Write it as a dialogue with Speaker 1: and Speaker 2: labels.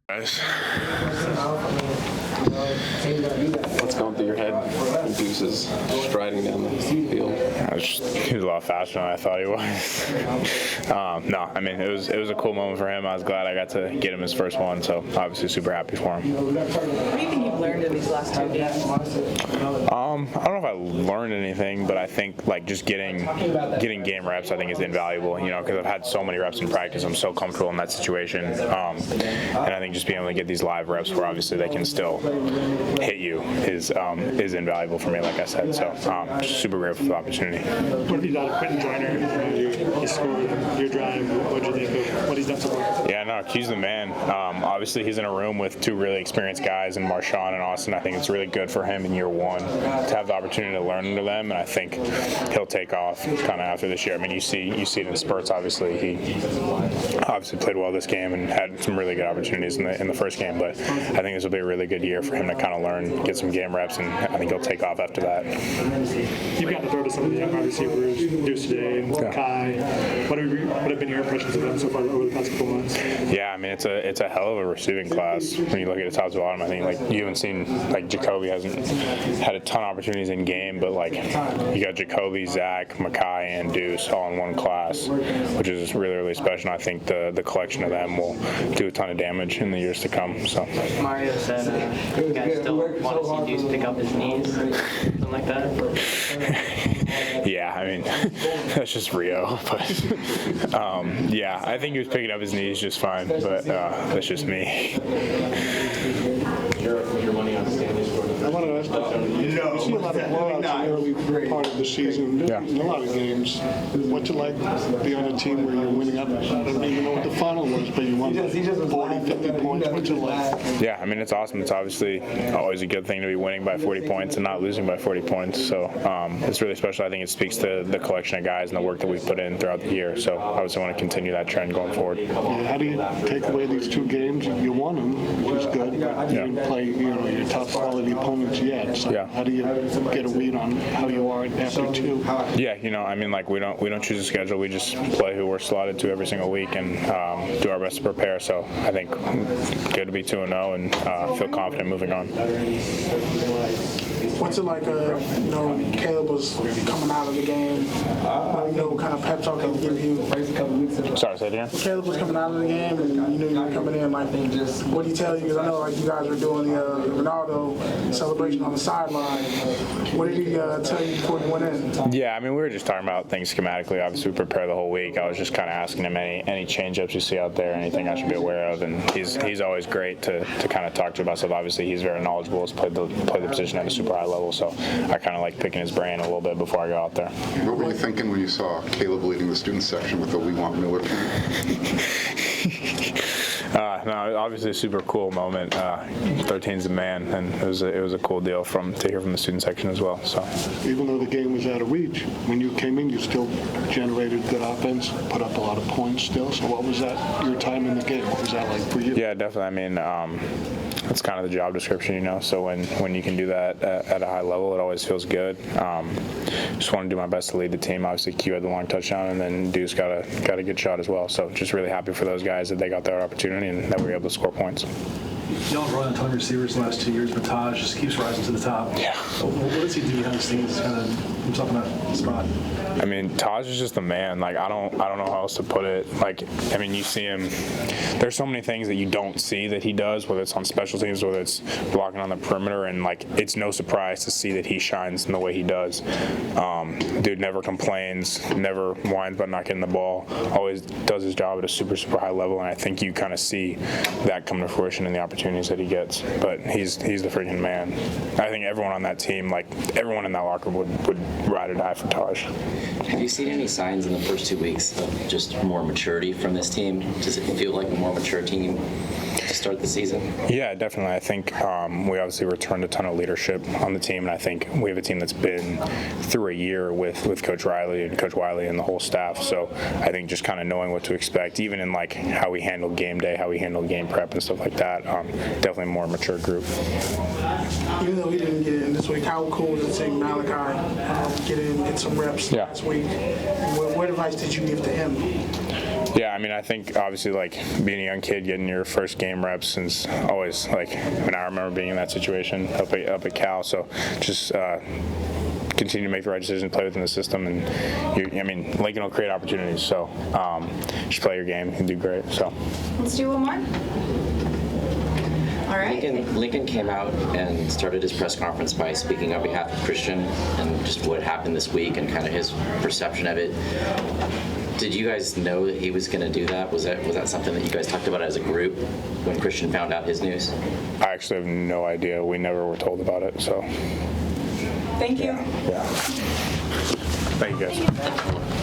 Speaker 1: Guys.
Speaker 2: What's going through your head when Duce is striding down the field?
Speaker 1: He was a lot faster than I thought he was. No, I mean, it was a cool moment for him. I was glad I got to get him his first one, so obviously super happy for him.
Speaker 3: What do you think you've learned in these last 2 games?
Speaker 1: I don't know if I learned anything, but I think like just getting game reps I think is invaluable, because I've had so many reps in practice. I'm so comfortable in that situation. And I think just being able to get these live reps where obviously they can still hit you is invaluable for me, like I said. So just super grateful for the opportunity.
Speaker 4: What have you done, Quentin Joyner? He scored your drive. What did you think of what he's done so far?
Speaker 1: Yeah, no, Q's the man. Obviously, he's in a room with two really experienced guys in Marshawn and Austin. I think it's really good for him in year one to have the opportunity to learn under them, and I think he'll take off kind of after this year. I mean, you see it in spurts. Obviously, he obviously played well this game and had some really good opportunities in the first game. But I think this will be a really good year for him to kind of learn, get some game reps, and I think he'll take off after that.
Speaker 4: You've got to throw to some of the young wide receivers, Duce today and Kai. What have been your impressions of them so far over the past couple months?
Speaker 1: Yeah, I mean, it's a hell of a receiving class when you look at it top to bottom. I think like you haven't seen like Jacoby hasn't had a ton of opportunities in game, but like you got Jacoby, Zach, Makai, and Duce all in one class, which is really, really special. And I think the collection of them will do a ton of damage in the years to come. So
Speaker 3: Mario said you guys still want to see Duce pick up his knees, something like that.
Speaker 1: Yeah, I mean, that's just Rio. But yeah, I think he was picking up his knees just fine, but that's just me.
Speaker 2: Your money on Stanley scored.
Speaker 4: I want to ask you, you see a lot of blowouts in the early part of the season, in a lot of games. What's it like to be on a team where you're winning up? I don't even know what the final was, but you won 40, 50 points. What's it like?
Speaker 1: Yeah, I mean, it's awesome. It's obviously always a good thing to be winning by 40 points and not losing by 40 points. So it's really special. I think it speaks to the collection of guys and the work that we've put in throughout the year. So obviously want to continue that trend going forward.
Speaker 4: How do you take away these 2 games? You won them, which is good. You didn't play your top quality opponents yet. So how do you get a read on how you are after 2?
Speaker 1: Yeah, I mean, like we don't choose a schedule. We just play who we're slotted to every single week and do our best to prepare. So I think good to be 2-0 and feel confident moving on.
Speaker 5: What's it like, Caleb was coming out of the game, what kind of pep talk can he give you?
Speaker 1: Sorry, say it again?
Speaker 5: Caleb was coming out of the game and you knew you were coming in, like, what did he tell you? Because I know, like, you guys were doing the Ronaldo celebration on the sideline. What did he tell you before you went in?
Speaker 1: Yeah, I mean, we were just talking about things schematically. Obviously, we prepare the whole week. I was just kind of asking him any change-ups you see out there, anything I should be aware of, and he's always great to kind of talk to about stuff. Obviously, he's very knowledgeable. He's played the position at a super high level, so I kind of like picking his brain a little bit before I go out there.
Speaker 6: What were you thinking when you saw Caleb leading the student section with the "We Want Miller"?
Speaker 1: No, obviously a super cool moment. 13's a man, and it was a cool deal to hear from the student section as well. So
Speaker 4: even though the game was out of reach, when you came in, you still generated good offense, put up a lot of points still. So what was that, your time in the game? What was that like for you?
Speaker 1: Yeah, definitely. I mean, it's kind of the job description, So when you can do that at a high level, it always feels good. Just want to do my best to lead the team. Obviously, Q had the long touchdown, and then Duce got a good shot as well. So just really happy for those guys that they got their opportunity and that we were able to score points.
Speaker 7: Y'all have run a ton of receivers the last 2 years, but Taj just keeps rising to the top.
Speaker 1: Yeah.
Speaker 7: What does he do behind the scenes, kind of himself in that spot?
Speaker 1: I mean, Taj is just a man. Like I don't know how else to put it. Like, I mean, you see him. There's so many things that you don't see that he does, whether it's on special teams, whether it's blocking on the perimeter, and like it's no surprise to see that he shines in the way he does. Dude never complains, never whines about not getting the ball. Always does his job at a super, super high level, and I think you kind of see that come to fruition in the opportunities that he gets. But he's the freaking man. I think everyone on that team, like everyone in that locker room, would ride or die for Taj.
Speaker 8: Have you seen any signs in the first 2 weeks of just more maturity from this team? Does it feel like a more mature team to start the season?
Speaker 1: Yeah, definitely. I think we obviously returned a ton of leadership on the team, and I think we have a team that's been through a year with Coach Riley and Coach Wiley and the whole staff. So I think just kind of knowing what to expect, even in like how we handle game day, how we handle game prep and stuff like that, definitely a more mature group.
Speaker 5: Even though we didn't get in this week, how cool was it seeing Malachi get some reps last week? What advice did you give to him?
Speaker 1: Yeah, I mean, I think obviously like being a young kid, getting your first game reps is always like. I mean, I remember being in that situation up at Cal. So just continue to make the right decisions, play within the system, and I mean, Lincoln will create opportunities. So just play your game and do great. So
Speaker 9: Let's do one more. All right.
Speaker 8: Lincoln came out and started his press conference by speaking on behalf of Christian and just what happened this week and kind of his perception of it. Did you guys know that he was going to do that? Was that something that you guys talked about as a group when Christian found out his news?
Speaker 1: I actually have no idea. We never were told about it. So
Speaker 9: Thank you.
Speaker 1: yeah. Thank you guys.